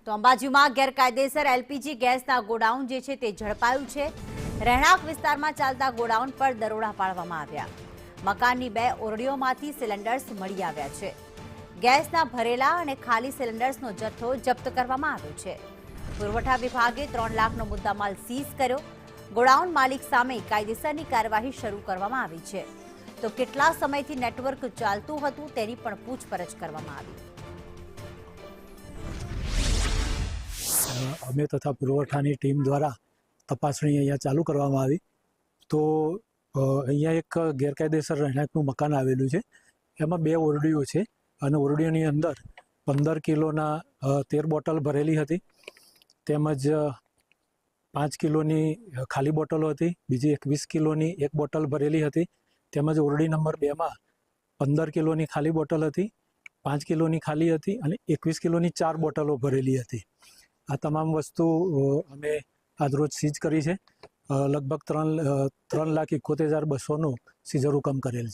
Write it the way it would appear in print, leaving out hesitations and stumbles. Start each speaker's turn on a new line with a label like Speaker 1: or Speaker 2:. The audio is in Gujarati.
Speaker 1: તો અંબાજીમાં ગેરકાયદેસર એલપીજી ગેસના ગોડાઉન જે છે તે ઝડપાયું છે। રહેણાંક વિસ્તારમાં ચાલતા ગોડાઉન પર દરોડા પાડવામાં આવ્યા। મકાનની 2 ઓરડીઓમાંથી સિલિન્ડર્સ મળી આવ્યા છે। ગેસના ભરેલા અને ખાલી સિલિન્ડર્સનો જથ્થો જપ્ત કરવામાં આવ્યો છે। પુરવઠા વિભાગે 3 લાખનો મુદ્દામાલ સીઝ કર્યો। ગોડાઉન માલિક સામે કાયદેસરની કાર્યવાહી શરૂ કરવામાં આવી છે। તો કેટલા સમયથી નેટવર્ક ચાલતું હતું તેની પણ પૂછપરછ કરવામાં આવી।
Speaker 2: અમે તથા પુરવઠાની ટીમ દ્વારા તપાસણી અહીંયા ચાલુ કરવામાં આવી। તો અહીંયા એક ગેરકાયદેસર રહેણાંકનું મકાન આવેલું છે। એમાં 2 ઓરડીઓ છે અને ઓરડીઓની અંદર 15 કિલોના 13 બોટલ ભરેલી હતી, તેમજ 5 કિલોની ખાલી બોટલો હતી, બીજી 21 કિલોની 1 બોટલ ભરેલી હતી, તેમજ ઓરડી નંબર 2માં 15 કિલોની ખાલી બોટલ હતી, 5 કિલોની ખાલી હતી અને 21 કિલોની 4 બોટલો ભરેલી હતી। આ તમામ વસ્તુ અમે આજરોજ સીઝ કરી છે। લગભગ 3,71,200નો સીઝર હુકમ કરેલ છે।